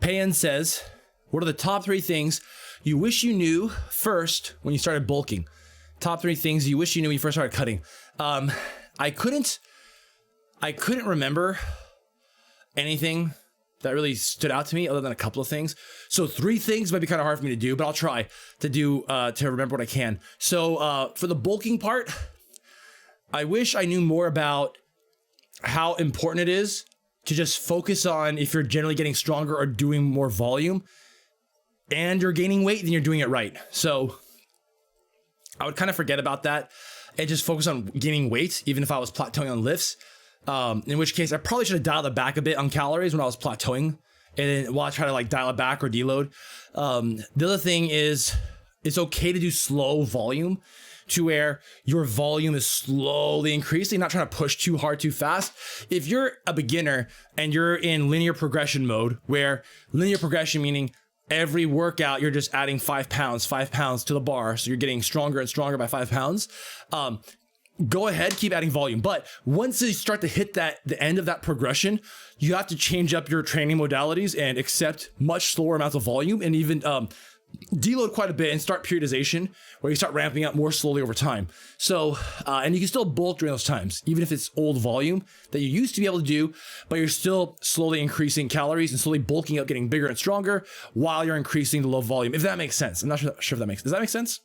Payan says, what are the top 3 things you wish you knew first when you started bulking? Top 3 things you wish you knew when you first started cutting. I couldn't remember anything that really stood out to me other than a couple of things. So 3 things might be kind of hard for me to do, but I'll try to do to remember what I can. So for the bulking part, I wish I knew more about how important it is to just focus on if you're generally getting stronger or doing more volume and you're gaining weight, then you're doing it right. So I would kind of forget about that and just focus on gaining weight, even if I was plateauing on lifts. In which case I probably should have dialed it back a bit on calories when I was plateauing, and while I try to like dial it back or deload. The other thing is it's okay to do slow volume to where your volume is slowly increasing, not trying to push too hard too fast. If you're a beginner and you're in linear progression mode, where linear progression meaning every workout you're just adding 5 pounds to the bar, so you're getting stronger and stronger by 5 pounds, go ahead, keep adding volume. But once you start to hit the end of that progression, you have to change up your training modalities and accept much slower amounts of volume, and even deload quite a bit and start periodization, where you start ramping up more slowly over time. So, and you can still bulk during those times, even if it's old volume that you used to be able to do, but you're still slowly increasing calories and slowly bulking up, getting bigger and stronger while you're increasing the low volume, if that makes sense. I'm not sure if that does that make sense?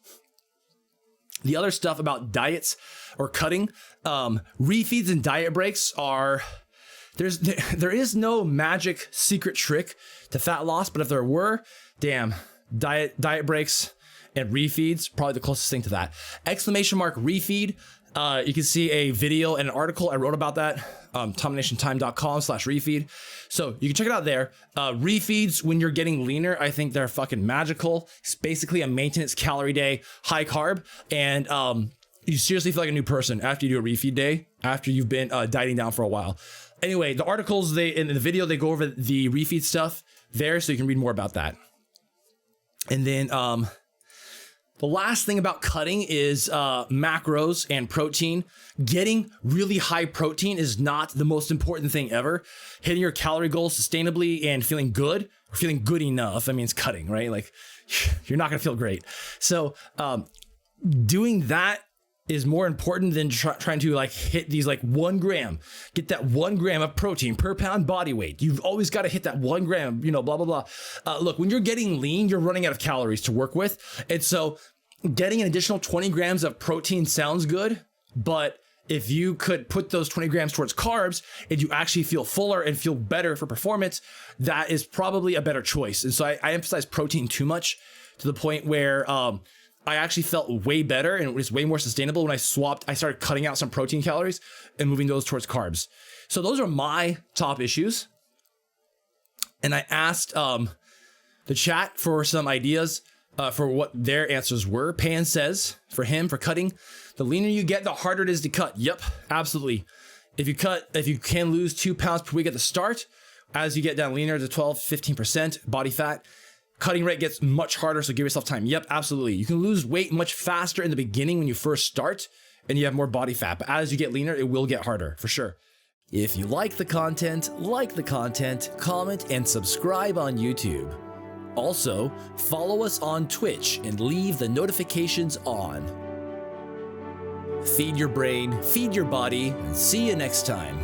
The other stuff about diets or cutting, refeeds and diet breaks are, there is no magic secret trick to fat loss, but if there were, damn, diet breaks and refeeds, probably the closest thing to that. !refeed. You can see a video and an article I wrote about that, dominationtime.com/refeed. So you can check it out there. Refeeds, when you're getting leaner, I think they're fucking magical. It's basically a maintenance calorie day, high carb. And you seriously feel like a new person after you do a refeed day, after you've been dieting down for a while. Anyway, the articles, in the video, they go over the refeed stuff there, so you can read more about that. And then the last thing about cutting is macros and protein. Getting really high protein is not the most important thing ever. Hitting your calorie goals sustainably and feeling good, or feeling good enough, I mean, it's cutting, right? Like, you're not gonna feel great. So doing that is more important than trying to like hit these like 1 gram, get that 1 gram of protein per pound body weight. You've always got to hit that 1 gram, blah, blah, blah. Look, when you're getting lean, you're running out of calories to work with. And so getting an additional 20 grams of protein sounds good, but if you could put those 20 grams towards carbs and you actually feel fuller and feel better for performance, that is probably a better choice. And so I emphasize protein too much, to the point where, I actually felt way better and it was way more sustainable when I started cutting out some protein calories and moving those towards carbs. So those are my top issues. And I asked the chat for some ideas for what their answers were. Pan says, for him, for cutting, the leaner you get, the harder it is to cut. Yep, absolutely. If you can lose 2 pounds per week at the start, as you get down leaner to 12-15% body fat, cutting rate gets much harder, so give yourself time. Yep, absolutely. You can lose weight much faster in the beginning when you first start and you have more body fat, but as you get leaner, it will get harder, for sure. If you like the content, comment, and subscribe on YouTube. Also, follow us on Twitch and leave the notifications on. Feed your brain, feed your body, and see you next time.